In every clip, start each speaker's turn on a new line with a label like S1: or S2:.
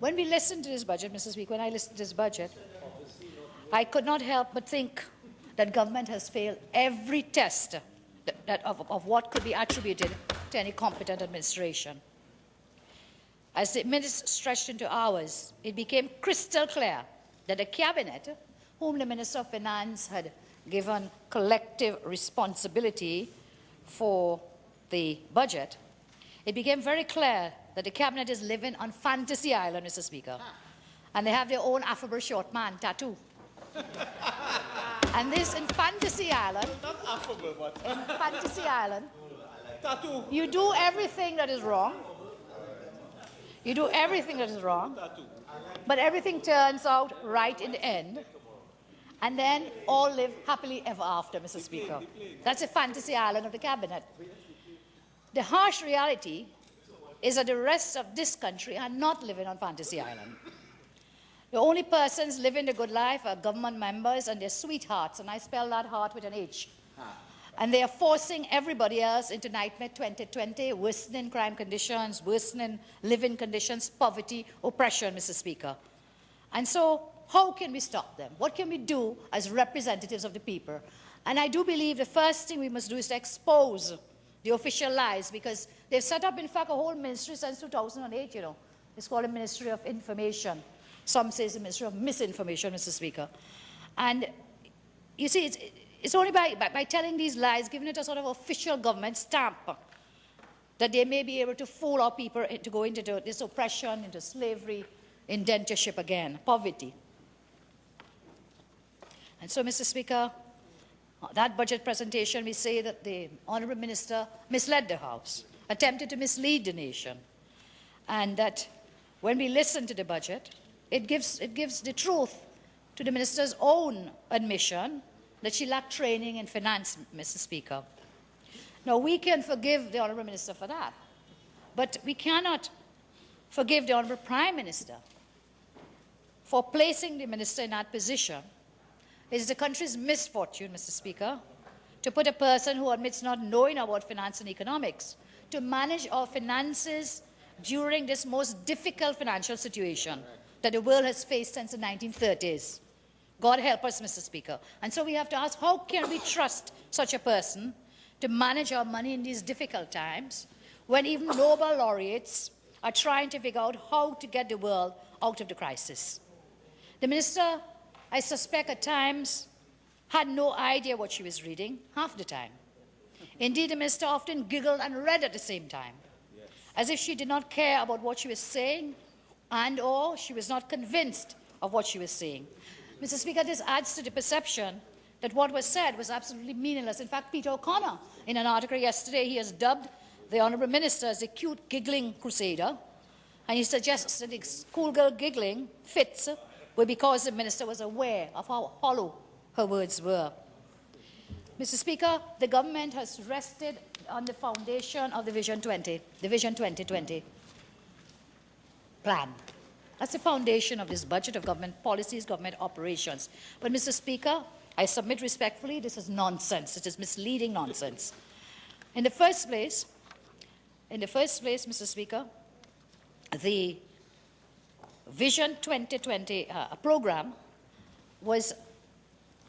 S1: When we listened to this budget, Mr. Speaker, when I listened to this budget, I could not help but think that government has failed every test of what could be attributed to any competent administration. As the minutes stretched into hours, it became crystal clear that the cabinet, whom the Minister of Finance had given collective responsibility for the budget, it became very clear that the cabinet is living on Fantasy Island, Mr. Speaker. And they have their own affable short man tattoo. And this in Fantasy Island,
S2: Not affable, but
S1: in Fantasy Island,
S2: tattoo.
S1: you do everything that is wrong. You do everything that is wrong, but everything turns out right in the end. And then all live happily ever after, Mr. Speaker. That's a Fantasy Island of the cabinet. The harsh reality is that the rest of this country are not living on Fantasy Island. The only persons living the good life are government members and their sweethearts, and I spell that heart with an H. And they are forcing everybody else into Nightmare 2020, worsening crime conditions, worsening living conditions, poverty, oppression, Mr. Speaker. And so, how can we stop them? What can we do as representatives of the people? And I do believe the first thing we must do is to expose the official lies, because they've set up, in fact, a whole ministry since 2008, you know. It's called the Ministry of Information. Some say it's the Ministry of Misinformation, Mr. Speaker. And you see, it's only by telling these lies, giving it a sort of official government stamp, that they may be able to fool our people to go into this oppression, into slavery, indentureship again, poverty. And so, Mr. Speaker, that budget presentation, we say that the Honourable Minister misled the House, attempted to mislead the nation, and that when we listen to the budget, it gives the truth to the Minister's own admission that she lacked training in finance, Mr. Speaker. Now, we can forgive the Honourable Minister for that, but we cannot forgive the Honourable Prime Minister for placing the Minister in that position. It is the country's misfortune, Mr. Speaker, to put a person who admits not knowing about finance and economics to manage our finances during this most difficult financial situation that the world has faced since the 1930s. God help us, Mr. Speaker. And so we have to ask, how can we trust such a person to manage our money in these difficult times when even Nobel laureates are trying to figure out how to get the world out of the crisis? The minister, I suspect at times, had no idea what she was reading, half the time. Indeed, the minister often giggled and read at the same time, as if she did not care about what she was saying and/or she was not convinced of what she was saying. Mr. Speaker, this adds to the perception that what was said was absolutely meaningless. In fact, Peter O'Connor, in an article yesterday, he has dubbed the Honourable Minister as the cute giggling crusader, and he suggests that the schoolgirl giggling fits were because the minister was aware of how hollow her words were. Mr. Speaker, the government has rested on the foundation of the Vision 2020 plan. That's the foundation of this budget of government policies, government operations. But, Mr. Speaker, I submit respectfully, this is nonsense. It is misleading nonsense. In the first place, Mr. Speaker, the Vision 2020 program was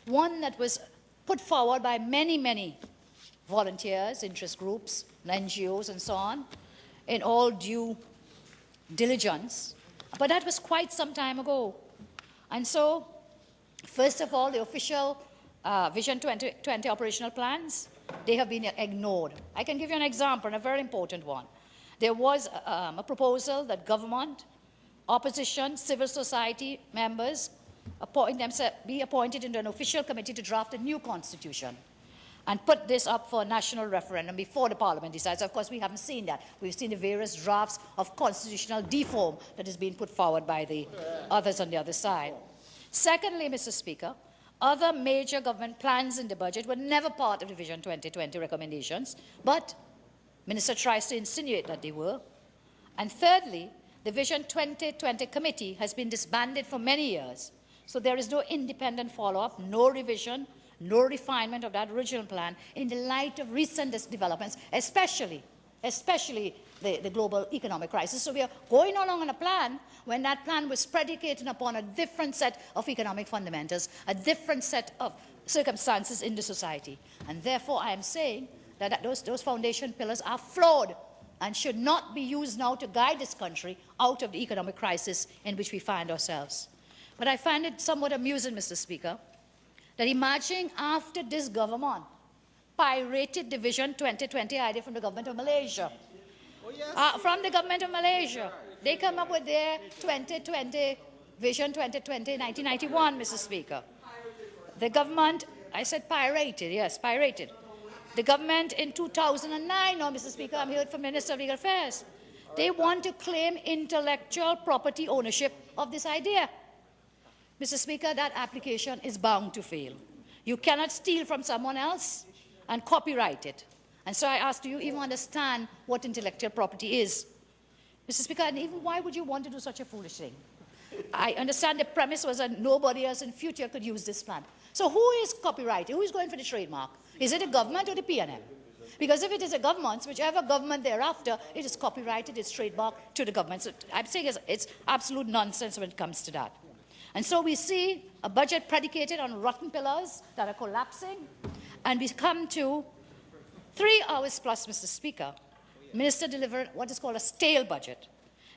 S1: one that was put forward by many, many volunteers, interest groups, NGOs, and so on, in all due diligence. But that was quite some time ago. And so, first of all, the official Vision 2020 operational plans, they have been ignored. I can give you an example, and a very important one. There was a proposal that government, opposition, civil society members be appointed into an official committee to draft a new constitution and put this up for a national referendum before the Parliament decides. Of course, we haven't seen that. We've seen the various drafts of constitutional deform that is being put forward by the others on the other side. Secondly, Mr. Speaker, other major government plans in the budget were never part of the Vision 2020 recommendations, but Minister tries to insinuate that they were. And thirdly, the Vision 2020 committee has been disbanded for many years, so there is no independent follow-up, no revision, no refinement of that original plan in the light of recent developments, especially especially the global economic crisis. So we are going along on a plan when that plan was predicated upon a different set of economic fundamentals, a different set of circumstances in the society. And therefore, I am saying that those foundation pillars are flawed and should not be used now to guide this country out of the economic crisis in which we find ourselves. But I find it somewhat amusing, Mr. Speaker, that emerging after this government pirated the Vision 2020 idea from the government of Malaysia.
S2: Oh, yes.
S1: From the government of Malaysia. They come up with their 2020, Vision 2020, 1991, Mr. Speaker. The government, I said pirated, yes, pirated. The government in 2009, now, Mr. Speaker, I'm here from Minister of Legal Affairs. They want to claim intellectual property ownership of this idea. Mr. Speaker, that application is bound to fail. You cannot steal from someone else and copyright it. And so I ask, do you even understand what intellectual property is? Mr. Speaker, and even why would you want to do such a foolish thing? I understand the premise was that nobody else in future could use this plant. So who is copyrighting? Who is going for the trademark? Is it the government or the PNM? Because if it is a government, whichever government thereafter, it is copyrighted, it's trademarked to the government. So I'm saying it's absolute nonsense when it comes to that. And so we see a budget predicated on rotten pillars that are collapsing, and we come to 3 hours plus, Mr. Speaker. Minister delivered what is called a stale budget.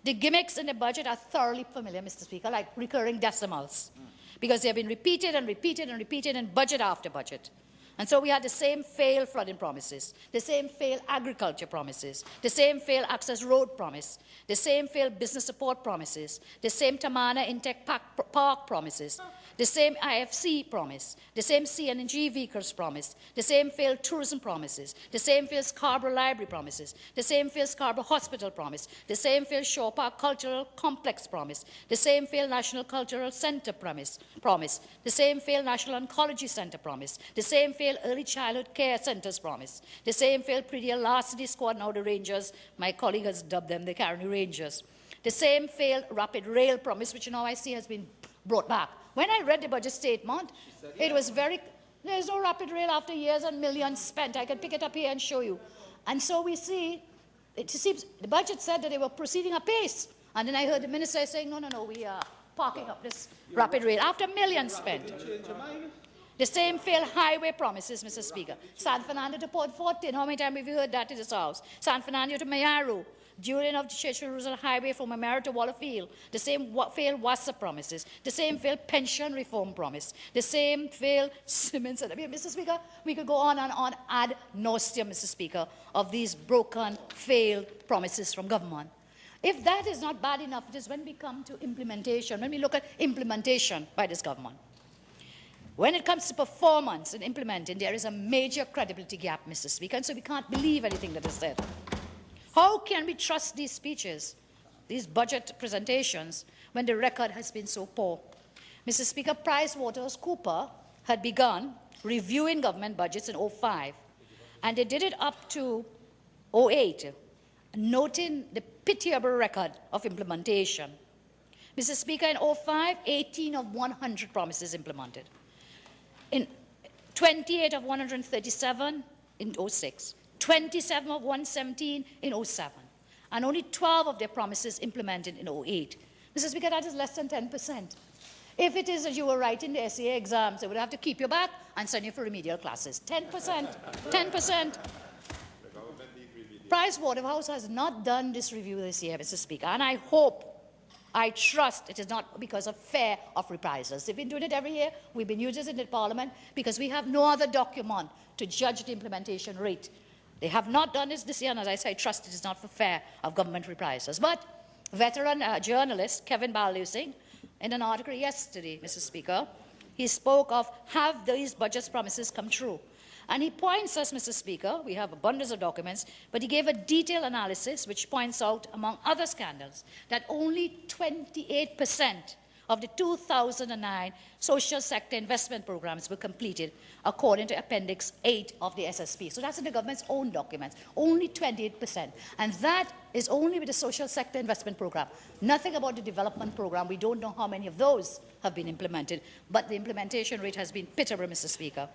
S1: The gimmicks in the budget are thoroughly familiar, Mr. Speaker, like recurring decimals, because they have been repeated and repeated and repeated in budget after budget. And so we had the same failed flooding promises, the same failed agriculture promises, the same failed access road promise, the same failed business support promises, the same Tamana Intech Park promises, the same IFC promise, the same CNG vehicles promise, the same failed tourism promises, the same failed Scarborough Library promises, the same failed Scarborough Hospital promise, the same failed Shaw Park Cultural Complex promise, the same failed National Cultural Centre promise, the same failed National Oncology Centre promise, the same failed Early Childhood Care Centres promise, the same failed Predial Larceny Squad, now the Rangers, my colleague has dubbed them the Caroni Rangers, the same failed Rapid Rail promise, which now I see has been brought back. When I read the budget statement, it was there's no rapid rail after years and millions spent. I can pick it up here and show you. And so we see, it seems the budget said that they were proceeding apace. And then I heard the minister saying, no, we are parking up this rapid rail after millions spent. The same failed highway promises, Mr. Speaker. San Fernando to Port 14, how many times have you heard that in this house? San Fernando to Mayaro, during of the Churchill-Roosevelt Highway from Mayaro to Wallerfield, the same failed WASA promises, the same failed pension reform promise, the same failed Simmons. Mr. Speaker, we could go on and on ad nauseam, Mr. Speaker, of these broken, failed promises from government. If that is not bad enough, it is when we come to implementation, when we look at implementation by this government. When it comes to performance and implementing, there is a major credibility gap, Mr. Speaker, and so we can't believe anything that is said. How can we trust these speeches, these budget presentations, when the record has been so poor? Mr. Speaker, PricewaterhouseCoopers had begun reviewing government budgets in 2005, and they did it up to 2008, noting the pitiable record of implementation. Mr. Speaker, in 2005, 18 of 100 promises implemented. In 28 of 137 in 2006. 27 of 117 in 2007, and only 12 of their promises implemented in 2008. Mr. Speaker, that is less than 10%. If it is that you were writing the SAA exams, they would have to keep you back and send you for remedial classes. 10%, 10%. Pricewaterhouse has not done this review this year, Mr. Speaker, and I trust it is not because of fear of reprisals. They've been doing it every year. We've been using it in the Parliament because we have no other document to judge the implementation rate. They have not done this year, and as I say, I trust it is not for fear of government reprisals. But veteran journalist Kevin Ballusing, in an article yesterday, Mr. Speaker, he spoke of, have these budget promises come true? And he points us, Mr. Speaker, we have abundance of documents, but he gave a detailed analysis which points out, among other scandals, that only 28% of the 2009 social sector investment programs were completed according to Appendix 8 of the SSP. So that's in the government's own documents, only 28%. And that is only with the social sector investment program. Nothing about the development program. We don't know how many of those have been implemented, but the implementation rate has been pitiable, Mr. Speaker.